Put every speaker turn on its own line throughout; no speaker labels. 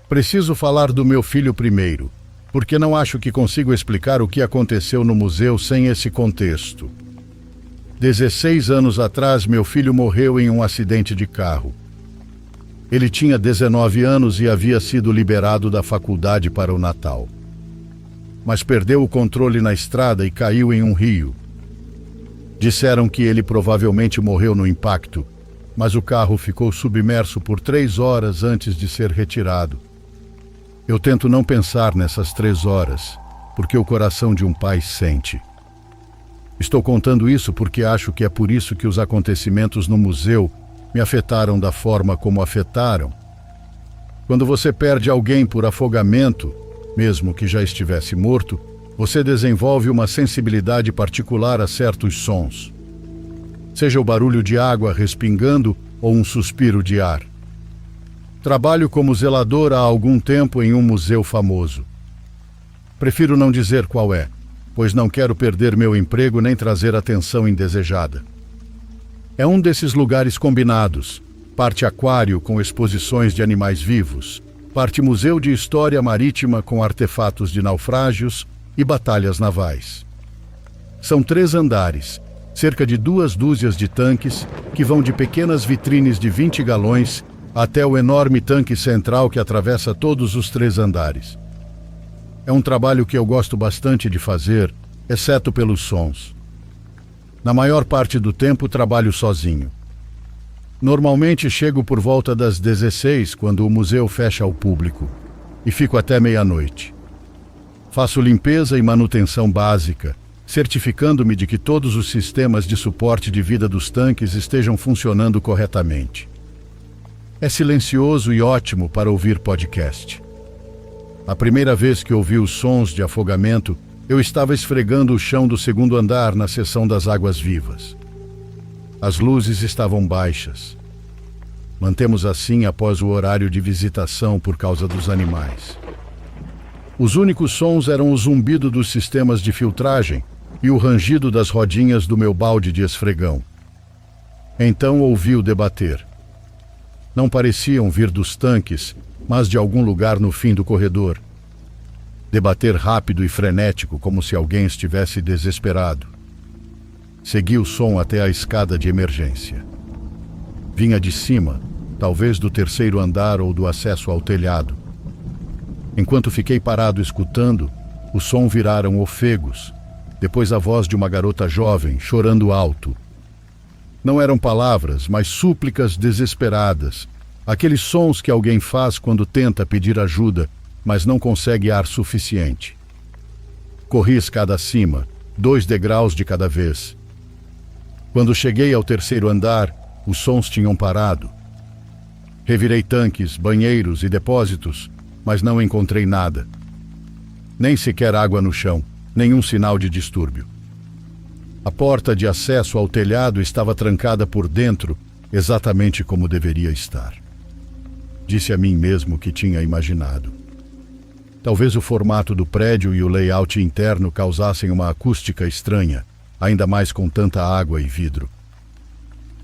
Preciso falar do meu filho primeiro, porque não acho que consigo explicar o que aconteceu no museu sem esse contexto. 16 anos atrás, meu filho morreu em um acidente de carro. Ele tinha 19 anos e havia sido liberado da faculdade para o Natal. Mas perdeu o controle na estrada e caiu em um rio. Disseram que ele provavelmente morreu no impacto, mas o carro ficou submerso por 3 horas antes de ser retirado. Eu tento não pensar nessas 3 horas, porque o coração de um pai sente. Estou contando isso porque acho que é por isso que os acontecimentos no museu me afetaram da forma como afetaram. Quando você perde alguém por afogamento, mesmo que já estivesse morto, você desenvolve uma sensibilidade particular a certos sons. Seja o barulho de água respingando ou um suspiro de ar. Trabalho como zelador há algum tempo em um museu famoso. Prefiro não dizer qual é, pois não quero perder meu emprego nem trazer atenção indesejada. É um desses lugares combinados, parte aquário com exposições de animais vivos, parte museu de história marítima com artefatos de naufrágios e batalhas navais. São 3 andares, cerca de 2 dúzias de tanques que vão de pequenas vitrines de 20 galões até o enorme tanque central que atravessa todos os 3 andares. É um trabalho que eu gosto bastante de fazer, exceto pelos sons. Na maior parte do tempo trabalho sozinho. Normalmente chego por volta das 16, quando o museu fecha ao público, e fico até meia-noite. Faço limpeza e manutenção básica, certificando-me de que todos os sistemas de suporte de vida dos tanques estejam funcionando corretamente. É silencioso e ótimo para ouvir podcast. A primeira vez que ouvi os sons de afogamento, eu estava esfregando o chão do 2º andar na seção das águas vivas. As luzes estavam baixas. Mantemos assim após o horário de visitação por causa dos animais. Os únicos sons eram o zumbido dos sistemas de filtragem e o rangido das rodinhas do meu balde de esfregão. Então ouvi-o debater. Não pareciam vir dos tanques, mas de algum lugar no fim do corredor. Debater rápido e frenético, como se alguém estivesse desesperado. Segui o som até a escada de emergência. Vinha de cima, talvez do 3º andar ou do acesso ao telhado. Enquanto fiquei parado escutando, o som viraram ofegos, depois a voz de uma garota jovem, chorando alto. Não eram palavras, mas súplicas desesperadas, aqueles sons que alguém faz quando tenta pedir ajuda, mas não consegue ar suficiente. Corri escada acima, 2 degraus de cada vez. Quando cheguei ao 3º andar, os sons tinham parado. Revirei tanques, banheiros e depósitos, mas não encontrei nada. Nem sequer água no chão, nenhum sinal de distúrbio. A porta de acesso ao telhado estava trancada por dentro, exatamente como deveria estar. Disse a mim mesmo que tinha imaginado. Talvez o formato do prédio e o layout interno causassem uma acústica estranha, ainda mais com tanta água e vidro.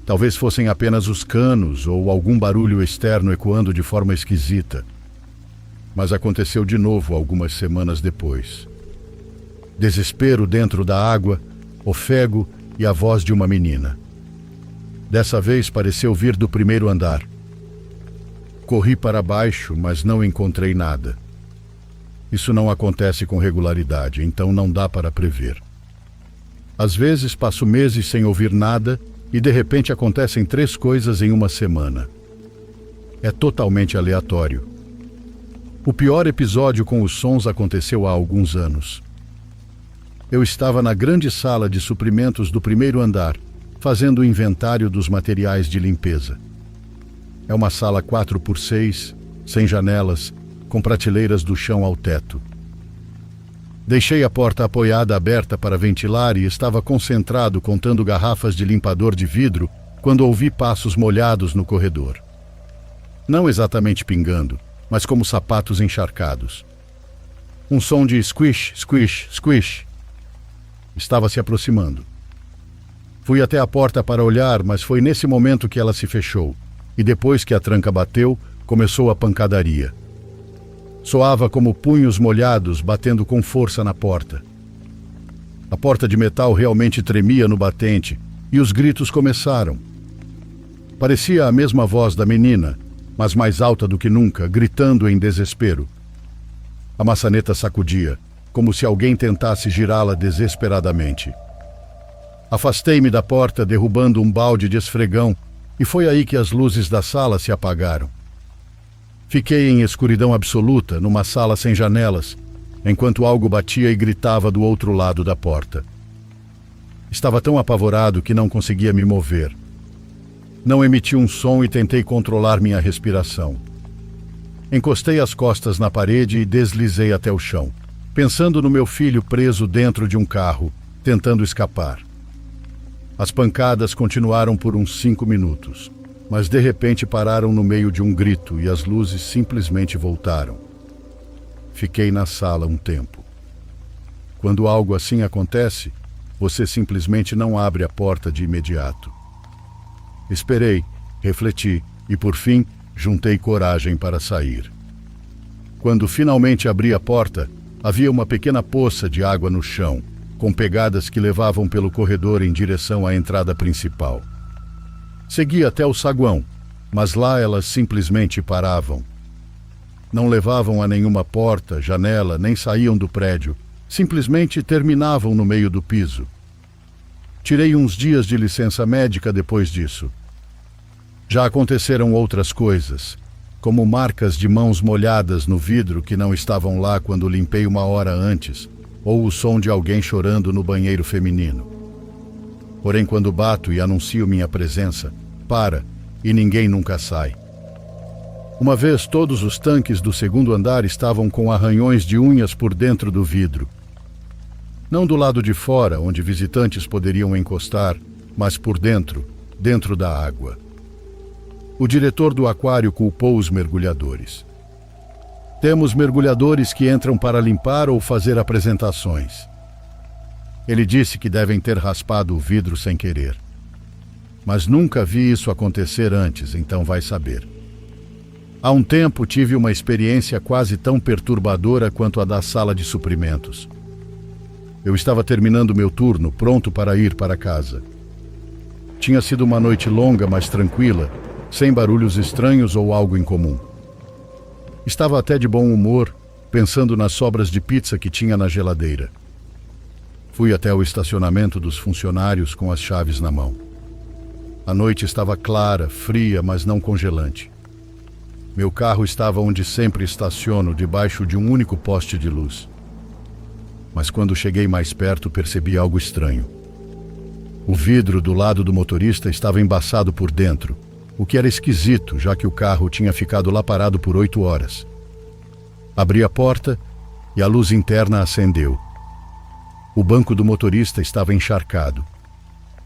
Talvez fossem apenas os canos ou algum barulho externo ecoando de forma esquisita. Mas aconteceu de novo algumas semanas depois. Desespero dentro da água, ofego e a voz de uma menina. Dessa vez pareceu vir do 1º andar. Corri para baixo, mas não encontrei nada. Isso não acontece com regularidade, então não dá para prever. Às vezes passo meses sem ouvir nada e de repente acontecem 3 coisas em uma semana. É totalmente aleatório. O pior episódio com os sons aconteceu há alguns anos. Eu estava na grande sala de suprimentos do 1º andar, fazendo o inventário dos materiais de limpeza. É uma sala 4x6, sem janelas, com prateleiras do chão ao teto. Deixei a porta apoiada aberta para ventilar e estava concentrado contando garrafas de limpador de vidro quando ouvi passos molhados no corredor. Não exatamente pingando, mas como sapatos encharcados. Um som de squish, squish, squish. Estava se aproximando. Fui até a porta para olhar, mas foi nesse momento que ela se fechou, e depois que a tranca bateu, começou a pancadaria. Soava como punhos molhados batendo com força na porta. A porta de metal realmente tremia no batente e os gritos começaram. Parecia a mesma voz da menina, mas mais alta do que nunca, gritando em desespero. A maçaneta sacudia, como se alguém tentasse girá-la desesperadamente. Afastei-me da porta, derrubando um balde de esfregão, e foi aí que as luzes da sala se apagaram. Fiquei em escuridão absoluta, numa sala sem janelas, enquanto algo batia e gritava do outro lado da porta. Estava tão apavorado que não conseguia me mover. Não emiti um som e tentei controlar minha respiração. Encostei as costas na parede e deslizei até o chão, pensando no meu filho preso dentro de um carro, tentando escapar. As pancadas continuaram por uns 5 minutos, mas de repente pararam no meio de um grito e as luzes simplesmente voltaram. Fiquei na sala um tempo. Quando algo assim acontece, você simplesmente não abre a porta de imediato. Esperei, refleti e, por fim, juntei coragem para sair. Quando finalmente abri a porta, havia uma pequena poça de água no chão, com pegadas que levavam pelo corredor em direção à entrada principal. Segui até o saguão, mas lá elas simplesmente paravam. Não levavam a nenhuma porta, janela, nem saíam do prédio. Simplesmente terminavam no meio do piso. Tirei uns dias de licença médica depois disso. Já aconteceram outras coisas, como marcas de mãos molhadas no vidro que não estavam lá quando limpei 1 hora antes, ou o som de alguém chorando no banheiro feminino. Porém, quando bato e anuncio minha presença, para, e ninguém nunca sai. Uma vez todos os tanques do 2º andar estavam com arranhões de unhas por dentro do vidro. Não do lado de fora, onde visitantes poderiam encostar, mas por dentro, dentro da água. O diretor do aquário culpou os mergulhadores. Temos mergulhadores que entram para limpar ou fazer apresentações. Ele disse que devem ter raspado o vidro sem querer. Mas nunca vi isso acontecer antes, então vai saber. Há um tempo tive uma experiência quase tão perturbadora quanto a da sala de suprimentos. Eu estava terminando meu turno, pronto para ir para casa. Tinha sido uma noite longa, mas tranquila, sem barulhos estranhos ou algo incomum. Estava até de bom humor, pensando nas sobras de pizza que tinha na geladeira. Fui até o estacionamento dos funcionários com as chaves na mão. A noite estava clara, fria, mas não congelante. Meu carro estava onde sempre estaciono, debaixo de um único poste de luz. Mas quando cheguei mais perto, percebi algo estranho. O vidro do lado do motorista estava embaçado por dentro, o que era esquisito, já que o carro tinha ficado lá parado por 8 horas. Abri a porta e a luz interna acendeu. O banco do motorista estava encharcado.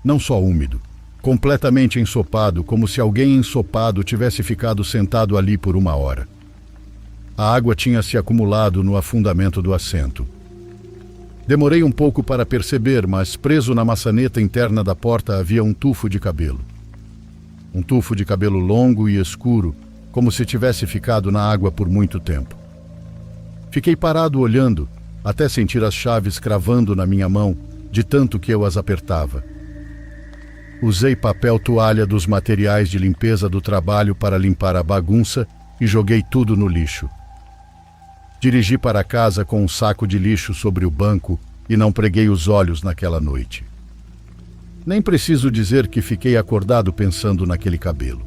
Não só úmido, completamente ensopado, como se alguém ensopado tivesse ficado sentado ali por 1 hora. A água tinha se acumulado no afundamento do assento. Demorei um pouco para perceber, mas preso na maçaneta interna da porta havia um tufo de cabelo. Um tufo de cabelo longo e escuro, como se tivesse ficado na água por muito tempo. Fiquei parado olhando, até sentir as chaves cravando na minha mão, de tanto que eu as apertava. Usei papel toalha dos materiais de limpeza do trabalho para limpar a bagunça e joguei tudo no lixo. Dirigi para casa com um saco de lixo sobre o banco e não preguei os olhos naquela noite. Nem preciso dizer que fiquei acordado pensando naquele cabelo.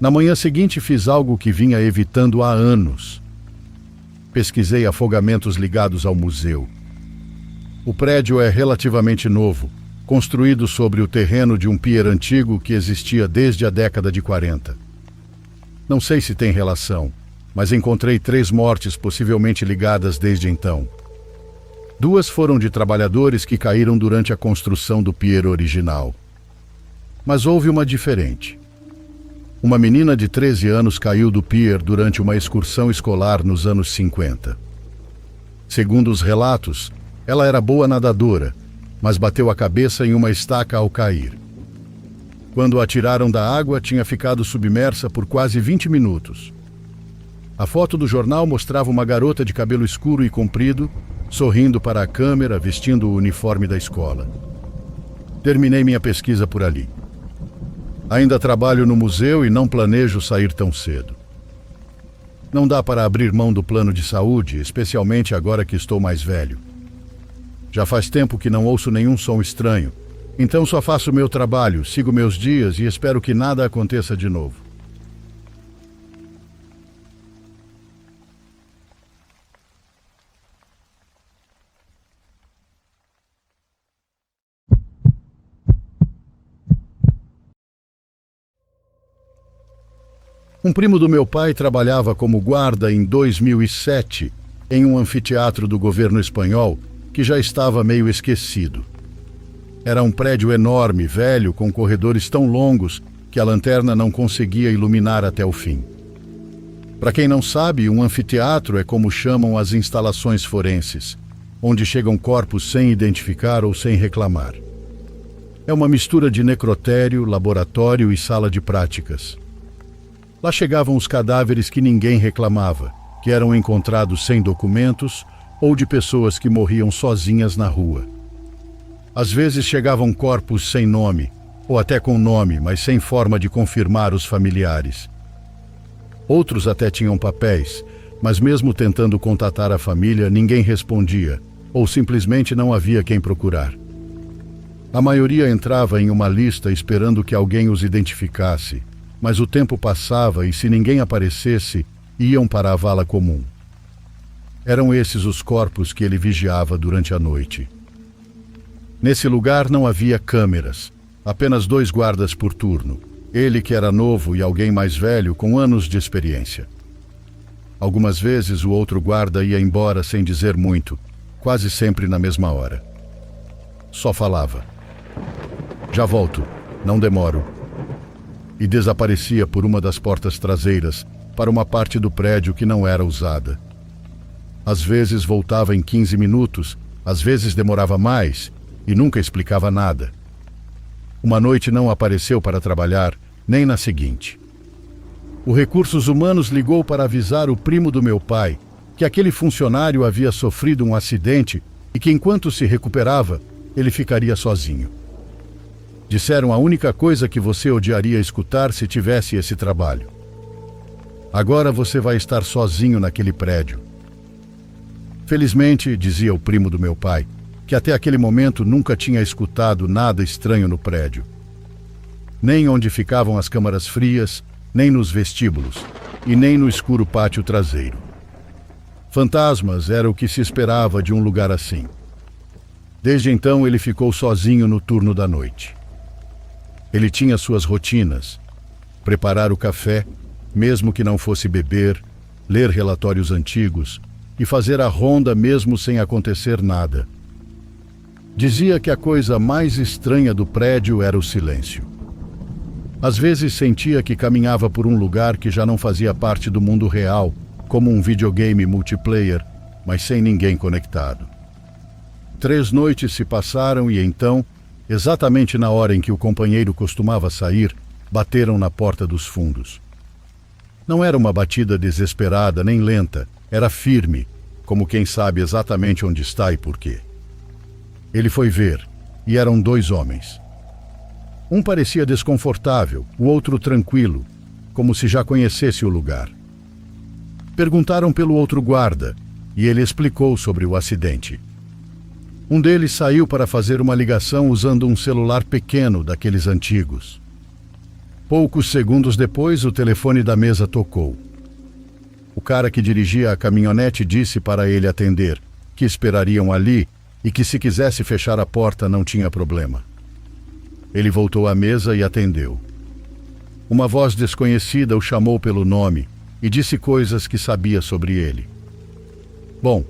Na manhã seguinte fiz algo que vinha evitando há anos. Pesquisei afogamentos ligados ao museu. O prédio é relativamente novo, construído sobre o terreno de um pier antigo que existia desde a década de 40. Não sei se tem relação, mas encontrei 3 mortes possivelmente ligadas desde então. 2 foram de trabalhadores que caíram durante a construção do pier original. Mas houve uma diferente. Uma menina de 13 anos caiu do pier durante uma excursão escolar nos anos 50. Segundo os relatos, ela era boa nadadora, mas bateu a cabeça em uma estaca ao cair. Quando a tiraram da água, tinha ficado submersa por quase 20 minutos. A foto do jornal mostrava uma garota de cabelo escuro e comprido, sorrindo para a câmera, vestindo o uniforme da escola. Terminei minha pesquisa por ali. Ainda trabalho no museu e não planejo sair tão cedo. Não dá para abrir mão do plano de saúde, especialmente agora que estou mais velho. Já faz tempo que não ouço nenhum som estranho, então só faço meu trabalho, sigo meus dias e espero que nada aconteça de novo. Um primo do meu pai trabalhava como guarda em 2007 em um anfiteatro do governo espanhol que já estava meio esquecido. Era um prédio enorme, velho, com corredores tão longos que a lanterna não conseguia iluminar até o fim. Para quem não sabe, um anfiteatro é como chamam as instalações forenses, onde chegam corpos sem identificar ou sem reclamar. É uma mistura de necrotério, laboratório e sala de práticas. Lá chegavam os cadáveres que ninguém reclamava, que eram encontrados sem documentos ou de pessoas que morriam sozinhas na rua. Às vezes chegavam corpos sem nome, ou até com nome, mas sem forma de confirmar os familiares. Outros até tinham papéis, mas mesmo tentando contatar a família, ninguém respondia, ou simplesmente não havia quem procurar. A maioria entrava em uma lista esperando que alguém os identificasse, mas o tempo passava e, se ninguém aparecesse, iam para a vala comum. Eram esses os corpos que ele vigiava durante a noite. Nesse lugar não havia câmeras, apenas 2 guardas por turno, ele que era novo e alguém mais velho com anos de experiência. Algumas vezes o outro guarda ia embora sem dizer muito, quase sempre na mesma hora. Só falava: "Já volto, não demoro." E desaparecia por uma das portas traseiras para uma parte do prédio que não era usada. Às vezes voltava em 15 minutos, às vezes demorava mais e nunca explicava nada. Uma noite não apareceu para trabalhar, nem na seguinte. O Recursos Humanos ligou para avisar o primo do meu pai que aquele funcionário havia sofrido um acidente e que, enquanto se recuperava, ele ficaria sozinho. Disseram a única coisa que você odiaria escutar se tivesse esse trabalho. Agora você vai estar sozinho naquele prédio. Felizmente, dizia o primo do meu pai, que até aquele momento nunca tinha escutado nada estranho no prédio. Nem onde ficavam as câmaras frias, nem nos vestíbulos, e nem no escuro pátio traseiro. Fantasmas era o que se esperava de um lugar assim. Desde então ele ficou sozinho no turno da noite. Ele tinha suas rotinas: preparar o café, mesmo que não fosse beber, ler relatórios antigos e fazer a ronda mesmo sem acontecer nada. Dizia que a coisa mais estranha do prédio era o silêncio. Às vezes sentia que caminhava por um lugar que já não fazia parte do mundo real, como um videogame multiplayer, mas sem ninguém conectado. 3 noites se passaram e então, exatamente na hora em que o companheiro costumava sair, bateram na porta dos fundos. Não era uma batida desesperada nem lenta, era firme, como quem sabe exatamente onde está e por quê. Ele foi ver, e eram 2 homens. Um parecia desconfortável, o outro tranquilo, como se já conhecesse o lugar. Perguntaram pelo outro guarda, e ele explicou sobre o acidente. Um deles saiu para fazer uma ligação usando um celular pequeno daqueles antigos. Poucos segundos depois, o telefone da mesa tocou. O cara que dirigia a caminhonete disse para ele atender, que esperariam ali e que se quisesse fechar a porta não tinha problema. Ele voltou à mesa e atendeu. Uma voz desconhecida o chamou pelo nome e disse coisas que sabia sobre ele. Bom,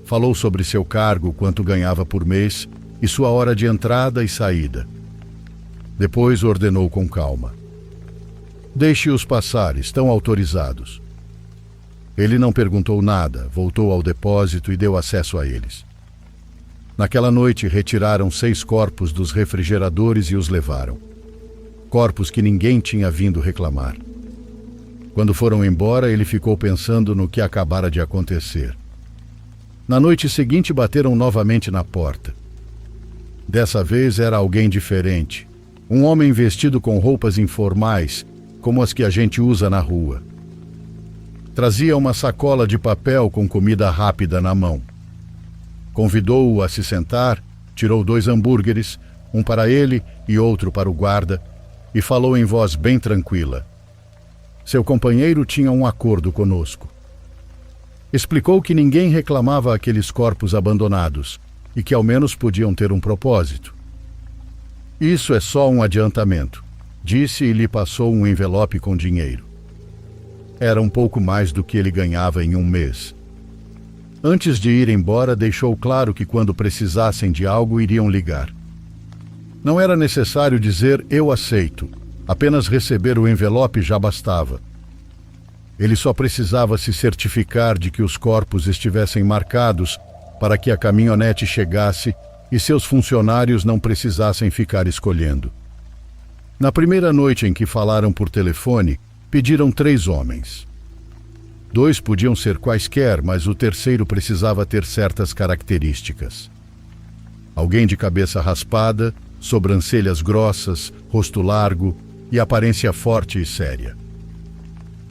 falou sobre seu cargo, quanto ganhava por mês e sua hora de entrada e saída. Depois ordenou com calma: "Deixe-os passar, estão autorizados." Ele não perguntou nada, voltou ao depósito e deu acesso a eles. Naquela noite retiraram 6 corpos dos refrigeradores e os levaram. Corpos que ninguém tinha vindo reclamar. Quando foram embora, ele ficou pensando no que acabara de acontecer. Na noite seguinte, bateram novamente na porta. Dessa vez era alguém diferente. Um homem vestido com roupas informais, como as que a gente usa na rua. Trazia uma sacola de papel com comida rápida na mão. Convidou-o a se sentar, tirou 2 hambúrgueres, um para ele e outro para o guarda, e falou em voz bem tranquila. Seu companheiro tinha um acordo conosco. Explicou que ninguém reclamava aqueles corpos abandonados e que ao menos podiam ter um propósito. Isso é só um adiantamento, disse e lhe passou um envelope com dinheiro. Era um pouco mais do que ele ganhava em um mês. Antes de ir embora, deixou claro que quando precisassem de algo iriam ligar. Não era necessário dizer "eu aceito", apenas receber o envelope já bastava. Ele só precisava se certificar de que os corpos estivessem marcados para que a caminhonete chegasse e seus funcionários não precisassem ficar escolhendo. Na primeira noite em que falaram por telefone, pediram 3 homens. 2 podiam ser quaisquer, mas o terceiro precisava ter certas características. Alguém de cabeça raspada, sobrancelhas grossas, rosto largo e aparência forte e séria.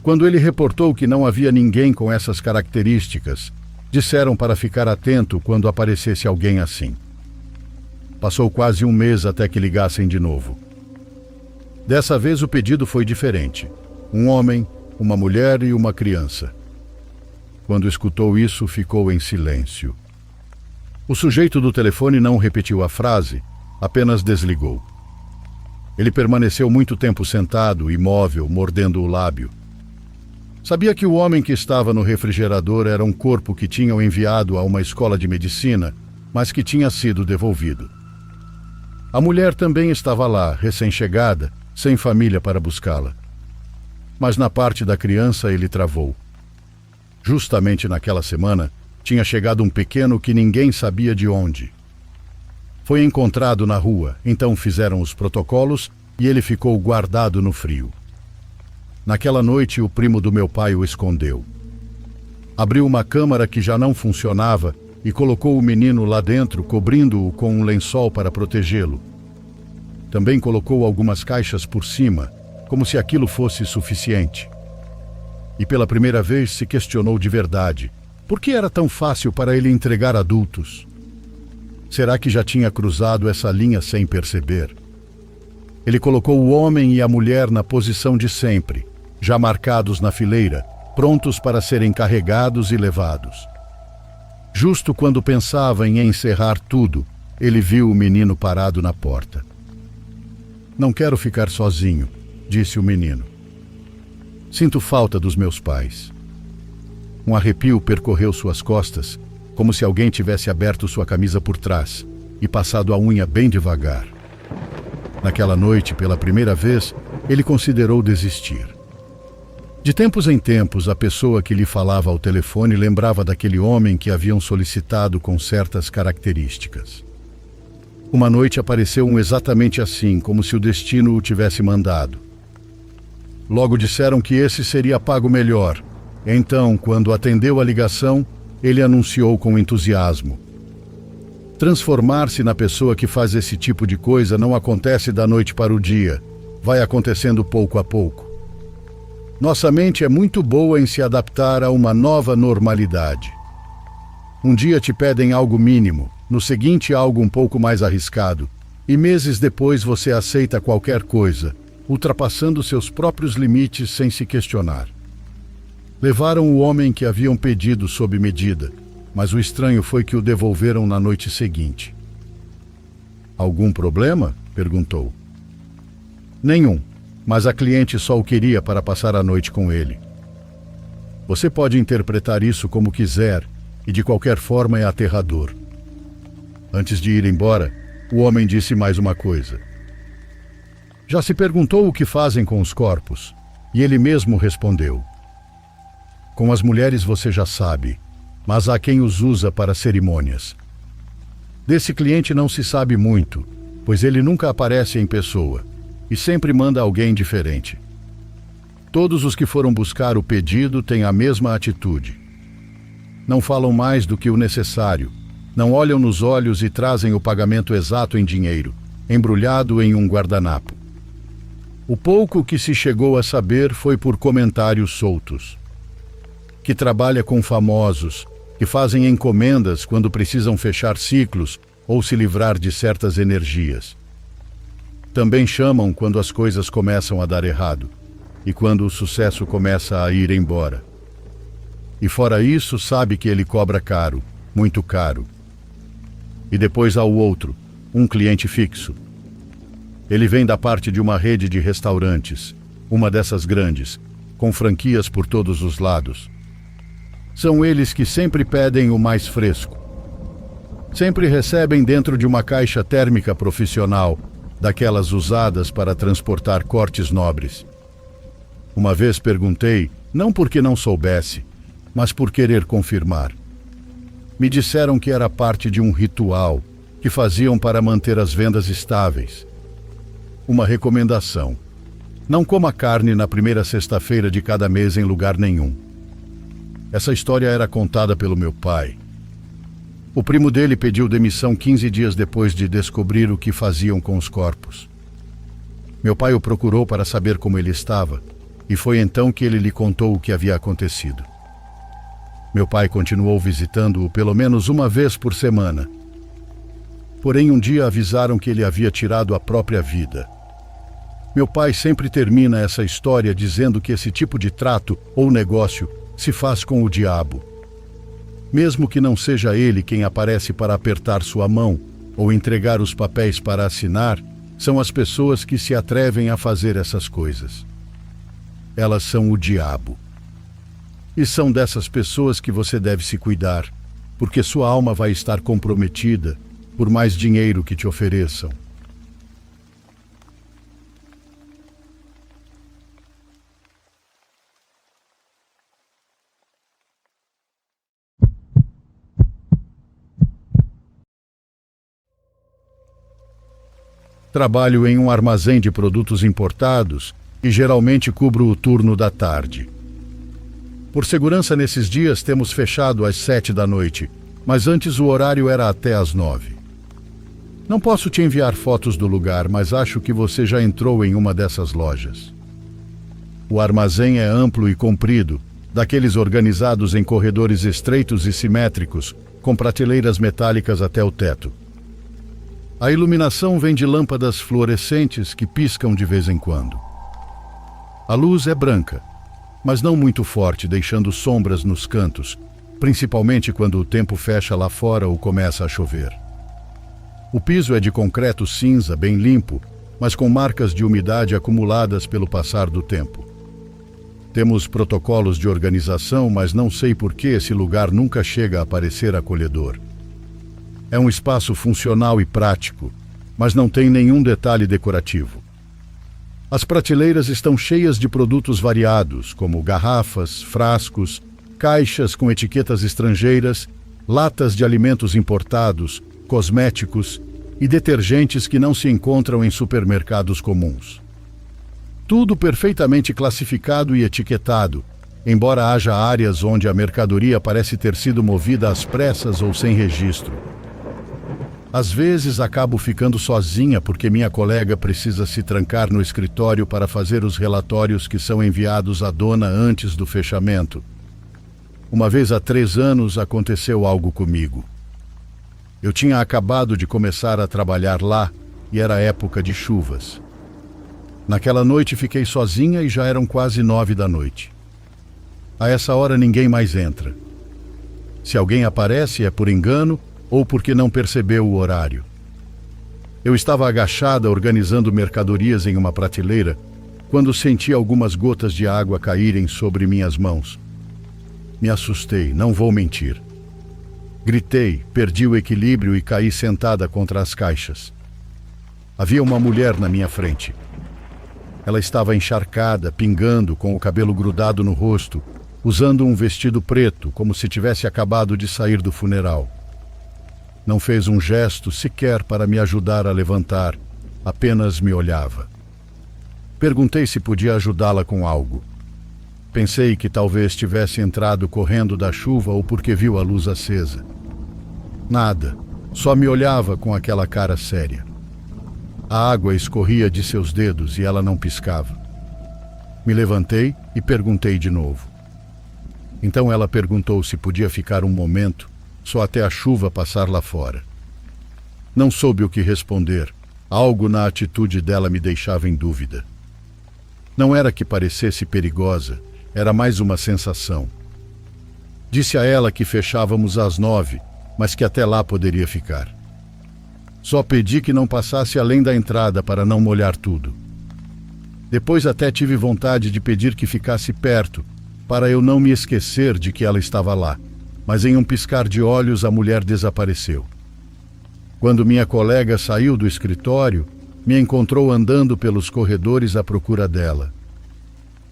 Quando ele reportou que não havia ninguém com essas características, disseram para ficar atento quando aparecesse alguém assim. Passou quase um mês até que ligassem de novo. Dessa vez o pedido foi diferente. Um homem, uma mulher e uma criança. Quando escutou isso, ficou em silêncio. O sujeito do telefone não repetiu a frase, apenas desligou. Ele permaneceu muito tempo sentado, imóvel, mordendo o lábio. Sabia que o homem que estava no refrigerador era um corpo que tinham enviado a uma escola de medicina, mas que tinha sido devolvido. A mulher também estava lá, recém-chegada, sem família para buscá-la. Mas na parte da criança ele travou. Justamente naquela semana, tinha chegado um pequeno que ninguém sabia de onde. Foi encontrado na rua, então fizeram os protocolos e ele ficou guardado no frio. Naquela noite, o primo do meu pai o escondeu. Abriu uma câmara que já não funcionava e colocou o menino lá dentro, cobrindo-o com um lençol para protegê-lo. Também colocou algumas caixas por cima, como se aquilo fosse suficiente. E pela primeira vez se questionou de verdade: por que era tão fácil para ele entregar adultos? Será que já tinha cruzado essa linha sem perceber? Ele colocou o homem e a mulher na posição de sempre, já marcados na fileira, prontos para serem carregados e levados. Justo quando pensava em encerrar tudo, ele viu o menino parado na porta. "Não quero ficar sozinho", disse o menino. "Sinto falta dos meus pais." Um arrepio percorreu suas costas, como se alguém tivesse aberto sua camisa por trás e passado a unha bem devagar. Naquela noite, pela primeira vez, ele considerou desistir. De tempos em tempos, a pessoa que lhe falava ao telefone lembrava daquele homem que haviam solicitado com certas características. Uma noite apareceu um exatamente assim, como se o destino o tivesse mandado. Logo disseram que esse seria pago melhor. Então, quando atendeu a ligação, ele anunciou com entusiasmo: "Transformar-se na pessoa que faz esse tipo de coisa não acontece da noite para o dia. Vai acontecendo pouco a pouco. Nossa mente é muito boa em se adaptar a uma nova normalidade. Um dia te pedem algo mínimo, no seguinte algo um pouco mais arriscado, e meses depois você aceita qualquer coisa, ultrapassando seus próprios limites sem se questionar." Levaram o homem que haviam pedido sob medida, mas o estranho foi que o devolveram na noite seguinte. "Algum problema?" perguntou. "Nenhum, mas a cliente só o queria para passar a noite com ele." Você pode interpretar isso como quiser, e de qualquer forma é aterrador. Antes de ir embora, o homem disse mais uma coisa. "Já se perguntou o que fazem com os corpos?" E ele mesmo respondeu: "Com as mulheres você já sabe, mas há quem os usa para cerimônias. Desse cliente não se sabe muito, pois ele nunca aparece em pessoa e sempre manda alguém diferente. Todos os que foram buscar o pedido têm a mesma atitude. Não falam mais do que o necessário, não olham nos olhos e trazem o pagamento exato em dinheiro, embrulhado em um guardanapo. O pouco que se chegou a saber foi por comentários soltos. Que trabalha com famosos, que fazem encomendas quando precisam fechar ciclos ou se livrar de certas energias. Também chamam quando as coisas começam a dar errado e quando o sucesso começa a ir embora. E fora isso, sabe que ele cobra caro, muito caro. E depois há o outro, um cliente fixo. Ele vem da parte de uma rede de restaurantes, uma dessas grandes, com franquias por todos os lados. São eles que sempre pedem o mais fresco. Sempre recebem dentro de uma caixa térmica profissional, daquelas usadas para transportar cortes nobres. Uma vez perguntei, não porque não soubesse, mas por querer confirmar. Me disseram que era parte de um ritual que faziam para manter as vendas estáveis. Uma recomendação: não coma carne na primeira sexta-feira de cada mês em lugar nenhum. Essa história era contada pelo meu pai. O primo dele pediu demissão 15 dias depois de descobrir o que faziam com os corpos. Meu pai o procurou para saber como ele estava, e foi então que ele lhe contou o que havia acontecido. Meu pai continuou visitando-o pelo menos uma vez por semana. Porém, um dia avisaram que ele havia tirado a própria vida. Meu pai sempre termina essa história dizendo que esse tipo de trato ou negócio se faz com o diabo. Mesmo que não seja ele quem aparece para apertar sua mão ou entregar os papéis para assinar, são as pessoas que se atrevem a fazer essas coisas. Elas são o diabo. E são dessas pessoas que você deve se cuidar, porque sua alma vai estar comprometida por mais dinheiro que te ofereçam. Trabalho em um armazém de produtos importados e geralmente cubro o turno da tarde. Por segurança nesses dias temos fechado às 7 da noite, mas antes o horário era até às 9. Não posso te enviar fotos do lugar, mas acho que você já entrou em uma dessas lojas. O armazém é amplo e comprido, daqueles organizados em corredores estreitos e simétricos, com prateleiras metálicas até o teto. A iluminação vem de lâmpadas fluorescentes que piscam de vez em quando. A luz é branca, mas não muito forte, deixando sombras nos cantos, principalmente quando o tempo fecha lá fora ou começa a chover. O piso é de concreto cinza, bem limpo, mas com marcas de umidade acumuladas pelo passar do tempo. Temos protocolos de organização, mas não sei por que esse lugar nunca chega a parecer acolhedor. É um espaço funcional e prático, mas não tem nenhum detalhe decorativo. As prateleiras estão cheias de produtos variados, como garrafas, frascos, caixas com etiquetas estrangeiras, latas de alimentos importados, cosméticos e detergentes que não se encontram em supermercados comuns. Tudo perfeitamente classificado e etiquetado, embora haja áreas onde a mercadoria parece ter sido movida às pressas ou sem registro. Às vezes acabo ficando sozinha porque minha colega precisa se trancar no escritório para fazer os relatórios que são enviados à dona antes do fechamento. Uma vez há 3 anos aconteceu algo comigo. Eu tinha acabado de começar a trabalhar lá e era época de chuvas. Naquela noite fiquei sozinha e já eram quase 9 da noite. A essa hora ninguém mais entra. Se alguém aparece é por engano ou porque não percebeu o horário. Eu estava agachada organizando mercadorias em uma prateleira quando senti algumas gotas de água caírem sobre minhas mãos. Me assustei, não vou mentir. Gritei, perdi o equilíbrio e caí sentada contra as caixas. Havia uma mulher na minha frente. Ela estava encharcada, pingando, com o cabelo grudado no rosto, usando um vestido preto, como se tivesse acabado de sair do funeral. Não fez um gesto sequer para me ajudar a levantar, apenas me olhava. Perguntei se podia ajudá-la com algo. Pensei que talvez tivesse entrado correndo da chuva ou porque viu a luz acesa. Nada, só me olhava com aquela cara séria. A água escorria de seus dedos e ela não piscava. Me levantei e perguntei de novo. Então ela perguntou se podia ficar um momento, só até a chuva passar lá fora. Não soube o que responder. Algo na atitude dela me deixava em dúvida. Não era que parecesse perigosa, era mais uma sensação. Disse a ela que fechávamos às 9, mas que até lá poderia ficar. Só pedi que não passasse além da entrada para não molhar tudo. Depois até tive vontade de pedir que ficasse perto, para eu não me esquecer de que ela estava lá, mas em um piscar de olhos a mulher desapareceu. Quando minha colega saiu do escritório, me encontrou andando pelos corredores à procura dela.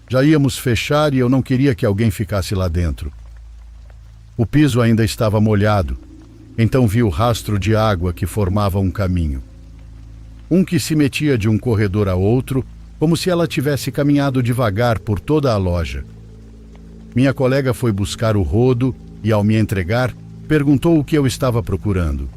Já íamos fechar e eu não queria que alguém ficasse lá dentro. O piso ainda estava molhado, então vi o rastro de água que formava um caminho. Um que se metia de um corredor a outro, como se ela tivesse caminhado devagar por toda a loja. Minha colega foi buscar o rodo e, ao me entregar, perguntou o que eu estava procurando.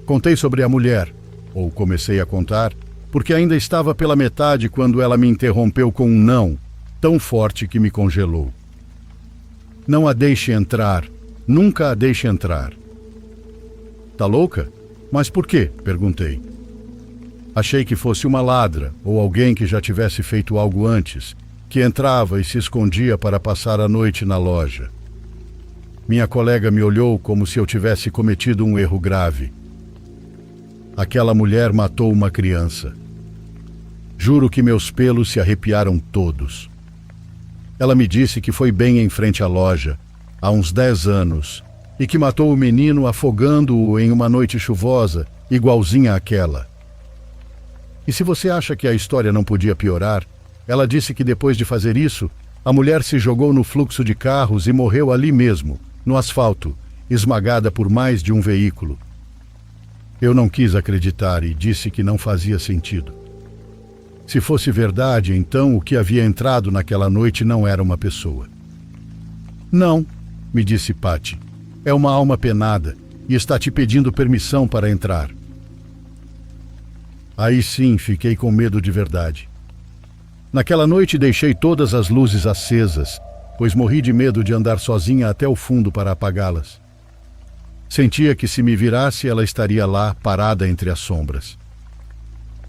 Contei sobre a mulher, ou comecei a contar, porque ainda estava pela metade quando ela me interrompeu com um não, tão forte que me congelou. Não a deixe entrar, nunca a deixe entrar. Tá louca? Mas por quê? Perguntei. Achei que fosse uma ladra, ou alguém que já tivesse feito algo antes, que entrava e se escondia para passar a noite na loja. Minha colega me olhou como se eu tivesse cometido um erro grave. Aquela mulher matou uma criança. Juro que meus pelos se arrepiaram todos. Ela me disse que foi bem em frente à loja, há uns 10 anos, e que matou o menino afogando-o em uma noite chuvosa, igualzinha àquela. E se você acha que a história não podia piorar, ela disse que depois de fazer isso, a mulher se jogou no fluxo de carros e morreu ali mesmo, no asfalto, esmagada por mais de um veículo. Eu não quis acreditar e disse que não fazia sentido. Se fosse verdade, então o que havia entrado naquela noite não era uma pessoa. Não, me disse Patty, é uma alma penada e está te pedindo permissão para entrar. Aí sim fiquei com medo de verdade. Naquela noite deixei todas as luzes acesas, pois morri de medo de andar sozinha até o fundo para apagá-las. Sentia que se me virasse ela estaria lá, parada entre as sombras.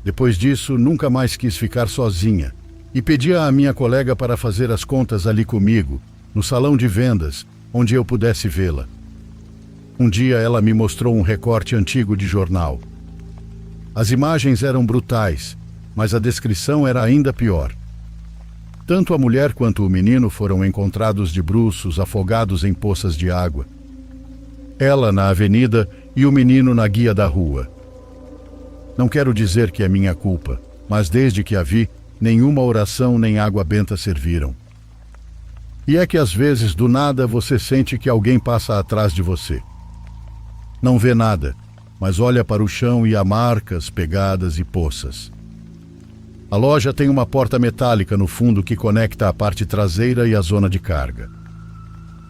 Depois disso, nunca mais quis ficar sozinha e pedi à minha colega para fazer as contas ali comigo, no salão de vendas, onde eu pudesse vê-la. Um dia ela me mostrou um recorte antigo de jornal. As imagens eram brutais, mas a descrição era ainda pior. Tanto a mulher quanto o menino foram encontrados de bruços, afogados em poças de água. Ela na avenida e o menino na guia da rua. Não quero dizer que é minha culpa, mas desde que a vi, nenhuma oração nem água benta serviram. E é que às vezes, do nada, você sente que alguém passa atrás de você. Não vê nada, mas olha para o chão e há marcas, pegadas e poças. A loja tem uma porta metálica no fundo que conecta a parte traseira e a zona de carga.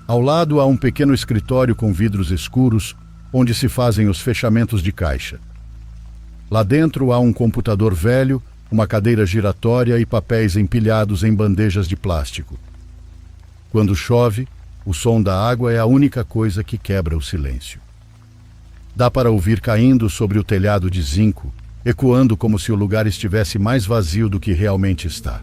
Ao lado há um pequeno escritório com vidros escuros, onde se fazem os fechamentos de caixa. Lá dentro há um computador velho, uma cadeira giratória e papéis empilhados em bandejas de plástico. Quando chove, o som da água é a única coisa que quebra o silêncio. Dá para ouvir caindo sobre o telhado de zinco, ecoando como se o lugar estivesse mais vazio do que realmente está.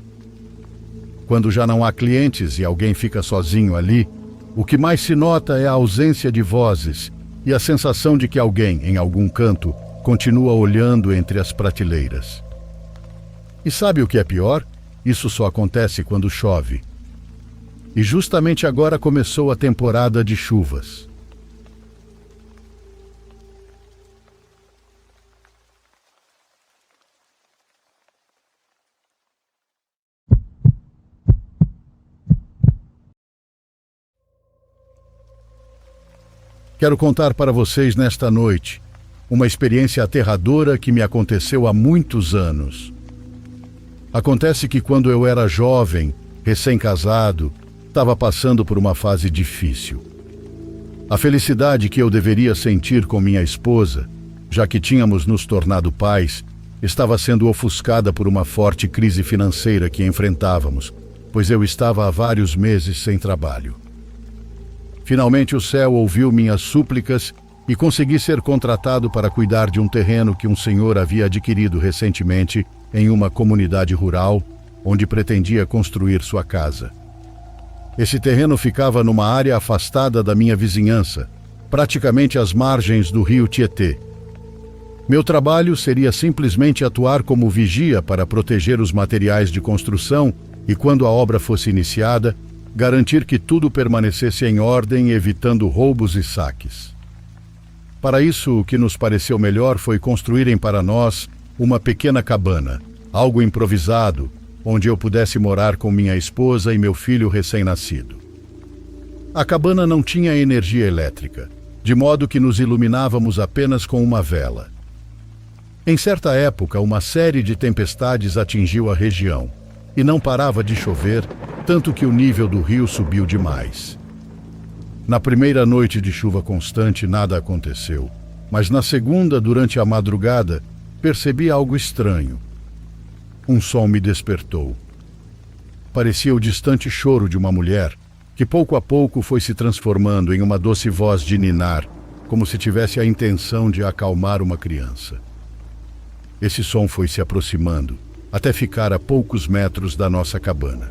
Quando já não há clientes e alguém fica sozinho ali, o que mais se nota é a ausência de vozes e a sensação de que alguém, em algum canto, continua olhando entre as prateleiras. E sabe o que é pior? Isso só acontece quando chove. E justamente agora começou a temporada de chuvas. Quero contar para vocês nesta noite uma experiência aterradora que me aconteceu há muitos anos. Acontece que quando eu era jovem, recém-casado, estava passando por uma fase difícil. A felicidade que eu deveria sentir com minha esposa, já que tínhamos nos tornado pais, estava sendo ofuscada por uma forte crise financeira que enfrentávamos, pois eu estava há vários meses sem trabalho. Finalmente o céu ouviu minhas súplicas e consegui ser contratado para cuidar de um terreno que um senhor havia adquirido recentemente em uma comunidade rural, onde pretendia construir sua casa. Esse terreno ficava numa área afastada da minha vizinhança, praticamente às margens do rio Tietê. Meu trabalho seria simplesmente atuar como vigia para proteger os materiais de construção e, quando a obra fosse iniciada, garantir que tudo permanecesse em ordem, evitando roubos e saques. Para isso, o que nos pareceu melhor foi construírem para nós uma pequena cabana, algo improvisado, onde eu pudesse morar com minha esposa e meu filho recém-nascido. A cabana não tinha energia elétrica, de modo que nos iluminávamos apenas com uma vela. Em certa época, uma série de tempestades atingiu a região, e não parava de chover, tanto que o nível do rio subiu demais. Na primeira noite de chuva constante, nada aconteceu, mas na segunda, durante a madrugada, percebi algo estranho. Um som me despertou. Parecia o distante choro de uma mulher, que pouco a pouco foi se transformando em uma doce voz de ninar, como se tivesse a intenção de acalmar uma criança. Esse som foi se aproximando, até ficar a poucos metros da nossa cabana.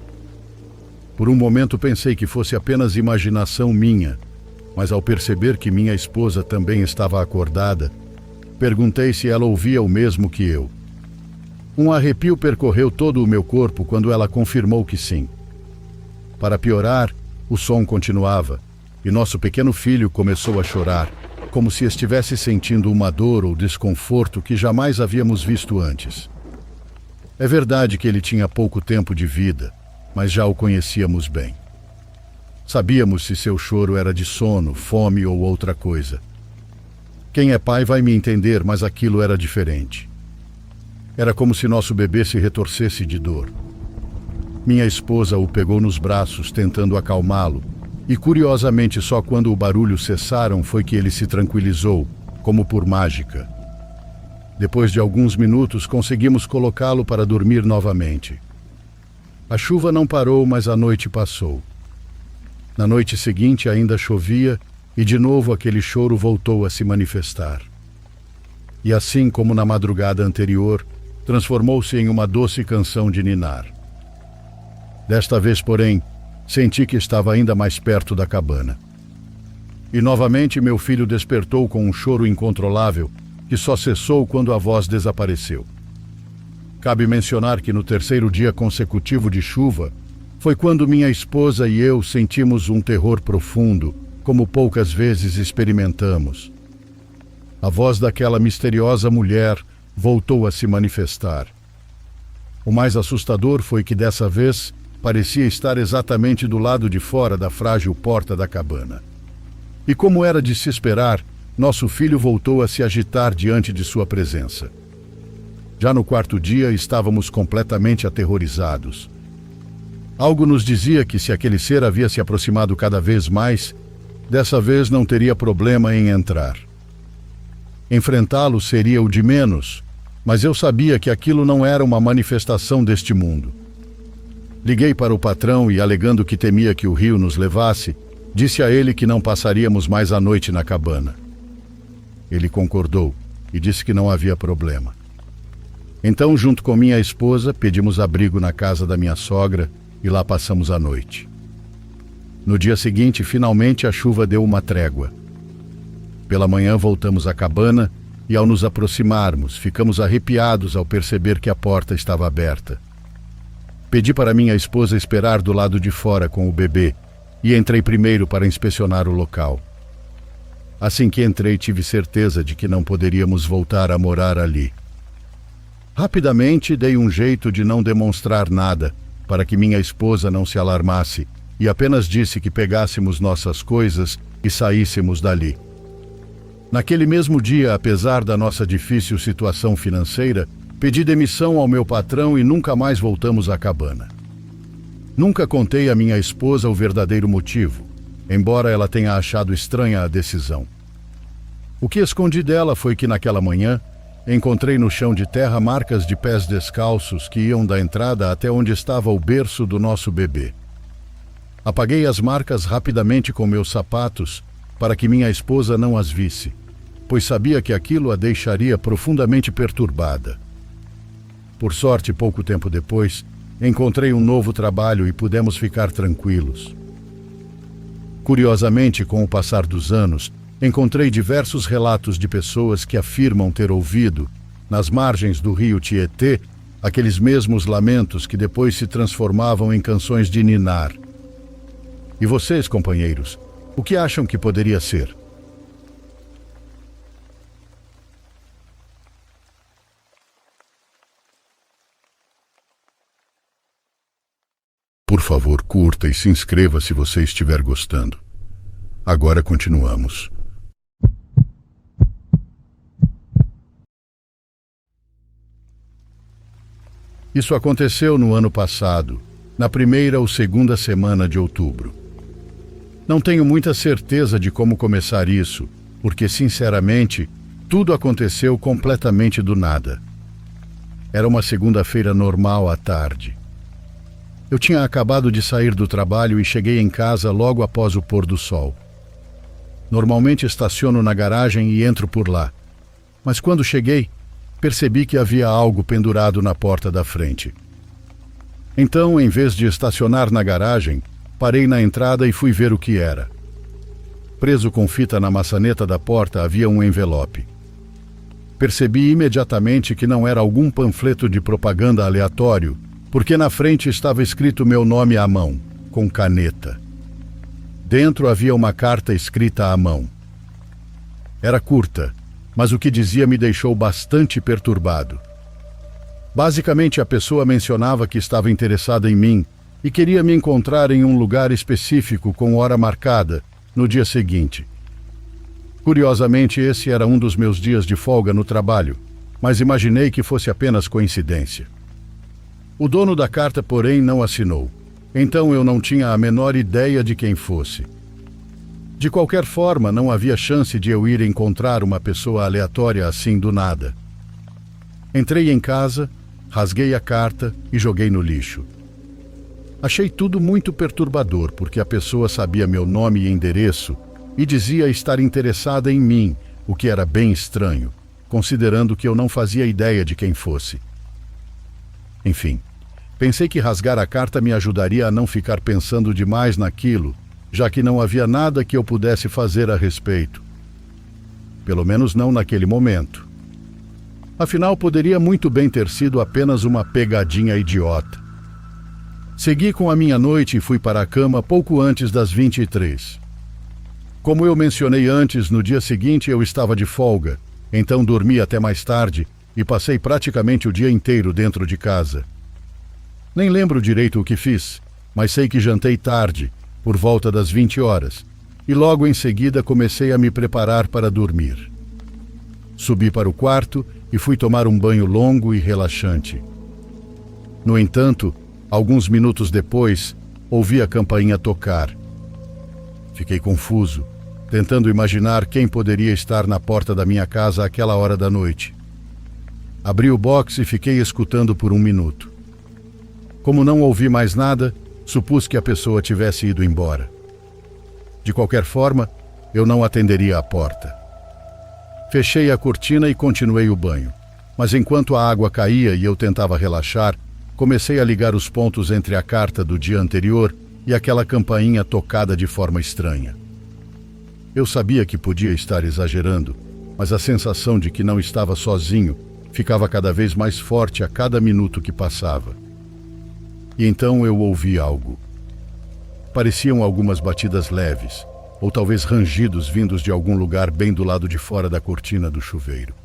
Por um momento pensei que fosse apenas imaginação minha, mas ao perceber que minha esposa também estava acordada, perguntei se ela ouvia o mesmo que eu. Um arrepio percorreu todo o meu corpo quando ela confirmou que sim. Para piorar, o som continuava, e nosso pequeno filho começou a chorar, como se estivesse sentindo uma dor ou desconforto que jamais havíamos visto antes. É verdade que ele tinha pouco tempo de vida, mas já o conhecíamos bem. Sabíamos se seu choro era de sono, fome ou outra coisa. Quem é pai vai me entender, mas aquilo era diferente. Era como se nosso bebê se retorcesse de dor. Minha esposa o pegou nos braços, tentando acalmá-lo, e curiosamente só quando o barulho cessaram foi que ele se tranquilizou, como por mágica. Depois de alguns minutos, conseguimos colocá-lo para dormir novamente. A chuva não parou, mas a noite passou. Na noite seguinte ainda chovia e de novo aquele choro voltou a se manifestar. E assim como na madrugada anterior, transformou-se em uma doce canção de ninar. Desta vez, porém, senti que estava ainda mais perto da cabana. E novamente meu filho despertou com um choro incontrolável que só cessou quando a voz desapareceu. Cabe mencionar que no terceiro dia consecutivo de chuva, foi quando minha esposa e eu sentimos um terror profundo, como poucas vezes experimentamos. A voz daquela misteriosa mulher voltou a se manifestar. O mais assustador foi que dessa vez parecia estar exatamente do lado de fora da frágil porta da cabana. E como era de se esperar, nosso filho voltou a se agitar diante de sua presença. Já no quarto dia estávamos completamente aterrorizados. Algo nos dizia que se aquele ser havia se aproximado cada vez mais, dessa vez não teria problema em entrar. Enfrentá-lo seria o de menos, mas eu sabia que aquilo não era uma manifestação deste mundo. Liguei para o patrão e, alegando que temia que o rio nos levasse, disse a ele que não passaríamos mais a noite na cabana. Ele concordou e disse que não havia problema. Então, junto com minha esposa, pedimos abrigo na casa da minha sogra e lá passamos a noite. No dia seguinte, finalmente a chuva deu uma trégua. Pela manhã voltamos à cabana e, ao nos aproximarmos, ficamos arrepiados ao perceber que a porta estava aberta. Pedi para minha esposa esperar do lado de fora com o bebê e entrei primeiro para inspecionar o local. Assim que entrei, tive certeza de que não poderíamos voltar a morar ali. Rapidamente dei um jeito de não demonstrar nada, para que minha esposa não se alarmasse, e apenas disse que pegássemos nossas coisas e saíssemos dali. Naquele mesmo dia, apesar da nossa difícil situação financeira, pedi demissão ao meu patrão e nunca mais voltamos à cabana. Nunca contei à minha esposa o verdadeiro motivo, embora ela tenha achado estranha a decisão. O que escondi dela foi que naquela manhã encontrei no chão de terra marcas de pés descalços que iam da entrada até onde estava o berço do nosso bebê. Apaguei as marcas rapidamente com meus sapatos para que minha esposa não as visse, pois sabia que aquilo a deixaria profundamente perturbada. Por sorte, pouco tempo depois, encontrei um novo trabalho e pudemos ficar tranquilos. Curiosamente, com o passar dos anos, encontrei diversos relatos de pessoas que afirmam ter ouvido, nas margens do rio Tietê, aqueles mesmos lamentos que depois se transformavam em canções de ninar. E vocês, companheiros, o que acham que poderia ser? Por favor, curta e se inscreva se você estiver gostando. Agora continuamos. Isso aconteceu no ano passado, na primeira ou segunda semana de outubro. Não tenho muita certeza de como começar isso, porque, sinceramente, tudo aconteceu completamente do nada. Era uma segunda-feira normal à tarde. Eu tinha acabado de sair do trabalho e cheguei em casa logo após o pôr do sol. Normalmente estaciono na garagem e entro por lá, mas quando cheguei, percebi que havia algo pendurado na porta da frente. Então, em vez de estacionar na garagem, parei na entrada e fui ver o que era. Preso com fita na maçaneta da porta havia um envelope. Percebi imediatamente que não era algum panfleto de propaganda aleatório, porque na frente estava escrito meu nome à mão, com caneta. Dentro havia uma carta escrita à mão. Era curta, mas o que dizia me deixou bastante perturbado. Basicamente, a pessoa mencionava que estava interessada em mim e queria me encontrar em um lugar específico com hora marcada, no dia seguinte. Curiosamente, esse era um dos meus dias de folga no trabalho, mas imaginei que fosse apenas coincidência. O dono da carta, porém, não assinou, então eu não tinha a menor ideia de quem fosse. De qualquer forma, não havia chance de eu ir encontrar uma pessoa aleatória assim do nada. Entrei em casa, rasguei a carta e joguei no lixo. Achei tudo muito perturbador, porque a pessoa sabia meu nome e endereço e dizia estar interessada em mim, o que era bem estranho, considerando que eu não fazia ideia de quem fosse. Enfim, pensei que rasgar a carta me ajudaria a não ficar pensando demais naquilo, já que não havia nada que eu pudesse fazer a respeito. Pelo menos não naquele momento. Afinal, poderia muito bem ter sido apenas uma pegadinha idiota. Segui com a minha noite e fui para a cama pouco antes das 23. Como eu mencionei antes, no dia seguinte eu estava de folga, então dormi até mais tarde e passei praticamente o dia inteiro dentro de casa. Nem lembro direito o que fiz, mas sei que jantei tarde, por volta das 20 horas, e logo em seguida comecei a me preparar para dormir. Subi para o quarto e fui tomar um banho longo e relaxante. No entanto, alguns minutos depois, ouvi a campainha tocar. Fiquei confuso, tentando imaginar quem poderia estar na porta da minha casa àquela hora da noite. Abri o box e fiquei escutando por um minuto. Como não ouvi mais nada, supus que a pessoa tivesse ido embora. De qualquer forma, eu não atenderia à porta. Fechei a cortina e continuei o banho, mas enquanto a água caía e eu tentava relaxar, comecei a ligar os pontos entre a carta do dia anterior e aquela campainha tocada de forma estranha. Eu sabia que podia estar exagerando, mas a sensação de que não estava sozinho ficava cada vez mais forte a cada minuto que passava. E então eu ouvi algo. Pareciam algumas batidas leves, ou talvez rangidos vindos de algum lugar bem do lado de fora da cortina do chuveiro.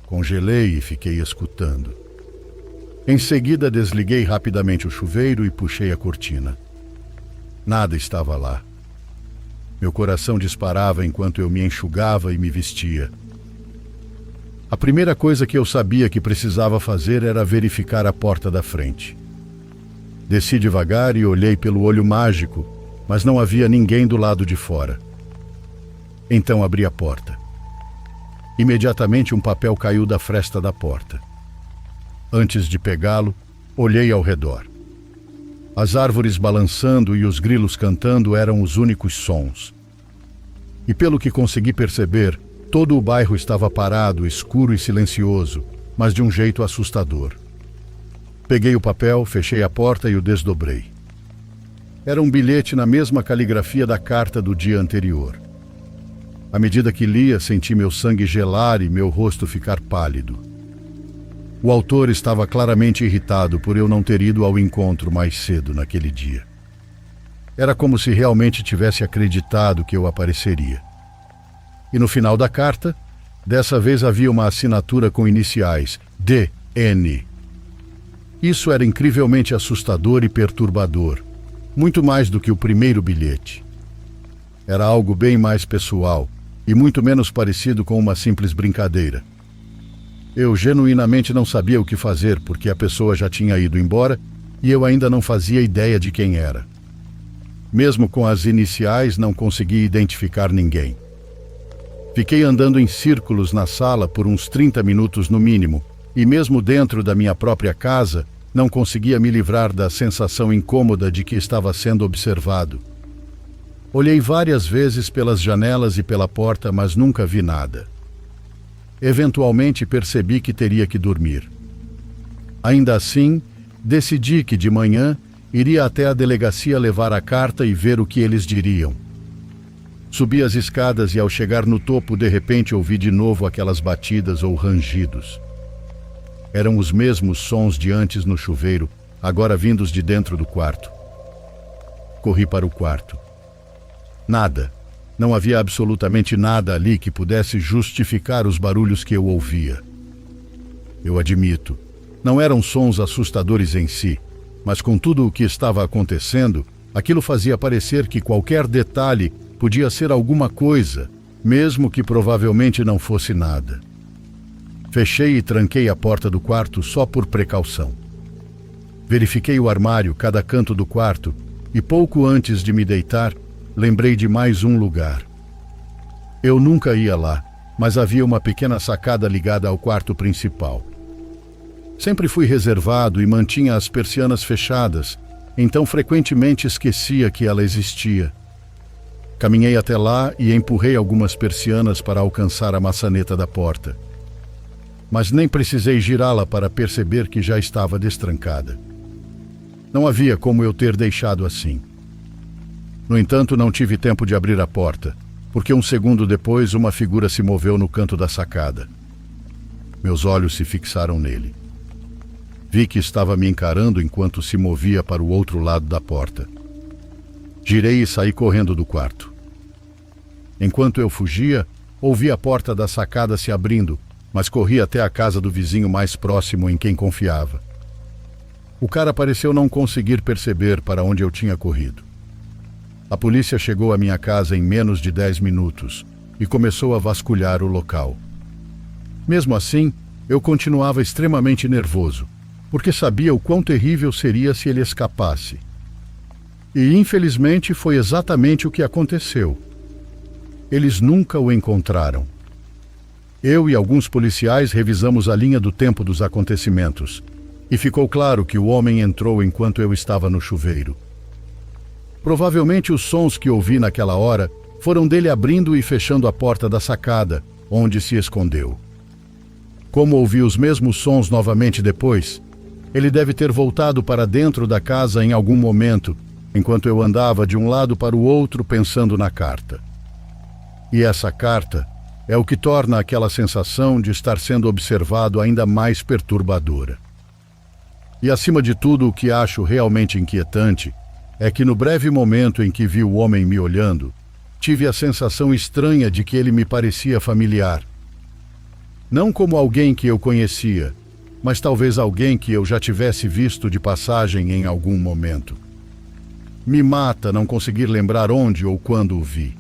Congelei e fiquei escutando. Em seguida, desliguei rapidamente o chuveiro e puxei a cortina. Nada estava lá. Meu coração disparava enquanto eu me enxugava e me vestia. A primeira coisa que eu sabia que precisava fazer era verificar a porta da frente. Desci devagar e olhei pelo olho mágico, mas não havia ninguém do lado de fora. Então abri a porta. Imediatamente um papel caiu da fresta da porta. Antes de pegá-lo, olhei ao redor. As árvores balançando e os grilos cantando eram os únicos sons. E pelo que consegui perceber, todo o bairro estava parado, escuro e silencioso, mas de um jeito assustador. Peguei o papel, fechei a porta e o desdobrei. Era um bilhete na mesma caligrafia da carta do dia anterior. À medida que lia, senti meu sangue gelar e meu rosto ficar pálido. O autor estava claramente irritado por eu não ter ido ao encontro mais cedo naquele dia. Era como se realmente tivesse acreditado que eu apareceria. E no final da carta, dessa vez havia uma assinatura com iniciais, D.N. Isso era incrivelmente assustador e perturbador, muito mais do que o primeiro bilhete. Era algo bem mais pessoal e muito menos parecido com uma simples brincadeira. Eu genuinamente não sabia o que fazer porque a pessoa já tinha ido embora e eu ainda não fazia ideia de quem era. Mesmo com as iniciais, não consegui identificar ninguém. Fiquei andando em círculos na sala por uns 30 minutos no mínimo, e mesmo dentro da minha própria casa, não conseguia me livrar da sensação incômoda de que estava sendo observado. Olhei várias vezes pelas janelas e pela porta, mas nunca vi nada. Eventualmente percebi que teria que dormir. Ainda assim, decidi que de manhã iria até a delegacia levar a carta e ver o que eles diriam. Subi as escadas e ao chegar no topo, de repente ouvi de novo aquelas batidas ou rangidos. Eram os mesmos sons de antes no chuveiro, agora vindos de dentro do quarto. Corri para o quarto. Nada. Não havia absolutamente nada ali que pudesse justificar os barulhos que eu ouvia. Eu admito, não eram sons assustadores em si, mas com tudo o que estava acontecendo, aquilo fazia parecer que qualquer detalhe podia ser alguma coisa, mesmo que provavelmente não fosse nada. Fechei e tranquei a porta do quarto só por precaução. Verifiquei o armário, cada canto do quarto, e pouco antes de me deitar, lembrei de mais um lugar. Eu nunca ia lá, mas havia uma pequena sacada ligada ao quarto principal. Sempre fui reservado e mantinha as persianas fechadas, então frequentemente esquecia que ela existia. Caminhei até lá e empurrei algumas persianas para alcançar a maçaneta da porta. Mas nem precisei girá-la para perceber que já estava destrancada. Não havia como eu ter deixado assim. No entanto, não tive tempo de abrir a porta, porque um segundo depois uma figura se moveu no canto da sacada. Meus olhos se fixaram nele. Vi que estava me encarando enquanto se movia para o outro lado da porta. Girei e saí correndo do quarto. Enquanto eu fugia, ouvi a porta da sacada se abrindo, mas corri até a casa do vizinho mais próximo em quem confiava. O cara pareceu não conseguir perceber para onde eu tinha corrido. A polícia chegou à minha casa em menos de 10 minutos e começou a vasculhar o local. Mesmo assim, eu continuava extremamente nervoso, porque sabia o quão terrível seria se ele escapasse. E, infelizmente, foi exatamente o que aconteceu. Eles nunca o encontraram. Eu e alguns policiais revisamos a linha do tempo dos acontecimentos, e ficou claro que o homem entrou enquanto eu estava no chuveiro. Provavelmente os sons que ouvi naquela hora foram dele abrindo e fechando a porta da sacada, onde se escondeu. Como ouvi os mesmos sons novamente depois, ele deve ter voltado para dentro da casa em algum momento, enquanto eu andava de um lado para o outro pensando na carta. E essa carta é o que torna aquela sensação de estar sendo observado ainda mais perturbadora. E acima de tudo, o que acho realmente inquietante é que no breve momento em que vi o homem me olhando, tive a sensação estranha de que ele me parecia familiar. Não como alguém que eu conhecia, mas talvez alguém que eu já tivesse visto de passagem em algum momento. Me mata não conseguir lembrar onde ou quando o vi.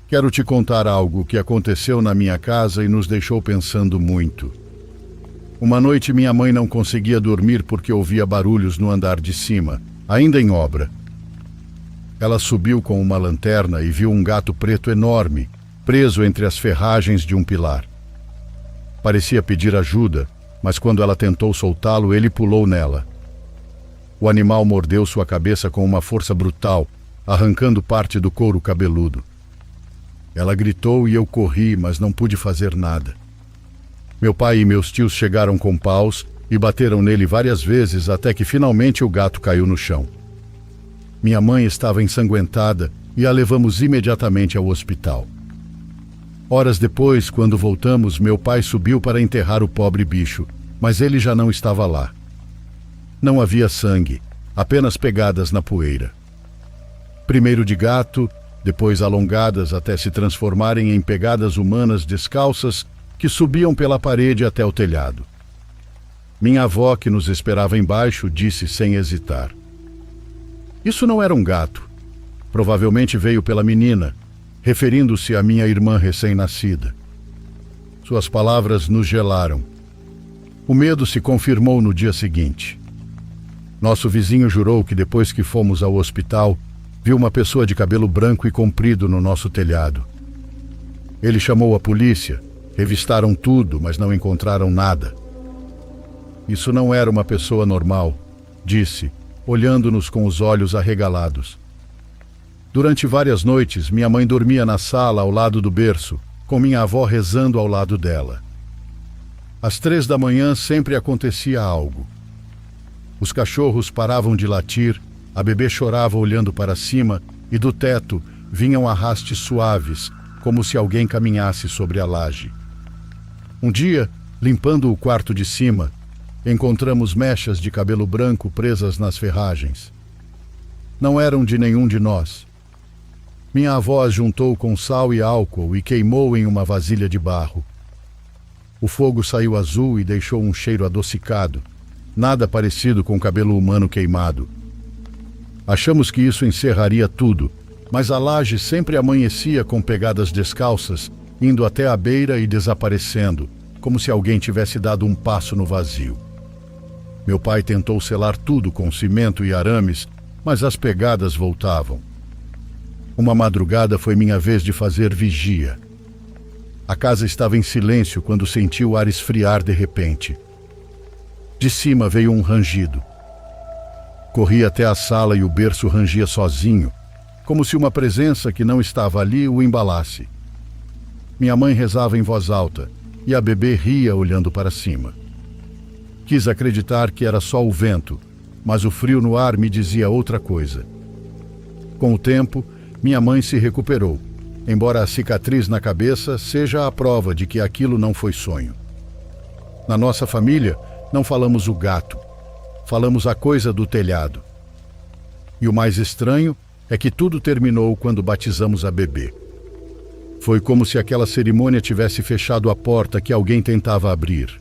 Quero te contar algo que aconteceu na minha casa e nos deixou pensando muito. Uma noite minha mãe não conseguia dormir porque ouvia barulhos no andar de cima, ainda em obra. Ela subiu com uma lanterna e viu um gato preto enorme, preso entre as ferragens de um pilar. Parecia pedir ajuda, mas quando ela tentou soltá-lo, ele pulou nela. O animal mordeu sua cabeça com uma força brutal, arrancando parte do couro cabeludo. Ela gritou e eu corri, mas não pude fazer nada. Meu pai e meus tios chegaram com paus e bateram nele várias vezes até que finalmente o gato caiu no chão. Minha mãe estava ensanguentada e a levamos imediatamente ao hospital. Horas depois, quando voltamos, meu pai subiu para enterrar o pobre bicho, mas ele já não estava lá. Não havia sangue, apenas pegadas na poeira. Primeiro de gato, depois alongadas até se transformarem em pegadas humanas descalças que subiam pela parede até o telhado. Minha avó, que nos esperava embaixo, disse sem hesitar: "Isso não era um gato. Provavelmente veio pela menina", referindo-se à minha irmã recém-nascida. Suas palavras nos gelaram. O medo se confirmou no dia seguinte. Nosso vizinho jurou que depois que fomos ao hospital, viu uma pessoa de cabelo branco e comprido no nosso telhado. Ele chamou a polícia, revistaram tudo, mas não encontraram nada. "Isso não era uma pessoa normal", disse, olhando-nos com os olhos arregalados. Durante várias noites, minha mãe dormia na sala ao lado do berço, com minha avó rezando ao lado dela. Às 3 da manhã sempre acontecia algo. Os cachorros paravam de latir, a bebê chorava olhando para cima e do teto vinham arrastes suaves, como se alguém caminhasse sobre a laje. Um dia, limpando o quarto de cima, encontramos mechas de cabelo branco presas nas ferragens. Não eram de nenhum de nós. Minha avó as juntou com sal e álcool e queimou em uma vasilha de barro. O fogo saiu azul e deixou um cheiro adocicado, nada parecido com cabelo humano queimado. Achamos que isso encerraria tudo, mas a laje sempre amanhecia com pegadas descalças, indo até a beira e desaparecendo, como se alguém tivesse dado um passo no vazio. Meu pai tentou selar tudo com cimento e arames, mas as pegadas voltavam. Uma madrugada foi minha vez de fazer vigia. A casa estava em silêncio quando senti o ar esfriar de repente. De cima veio um rangido. Corri até a sala e o berço rangia sozinho, como se uma presença que não estava ali o embalasse. Minha mãe rezava em voz alta e a bebê ria olhando para cima. Quis acreditar que era só o vento, mas o frio no ar me dizia outra coisa. Com o tempo, minha mãe se recuperou, embora a cicatriz na cabeça seja a prova de que aquilo não foi sonho. Na nossa família, não falamos o gato, falamos a coisa do telhado. E o mais estranho é que tudo terminou quando batizamos a bebê. Foi como se aquela cerimônia tivesse fechado a porta que alguém tentava abrir.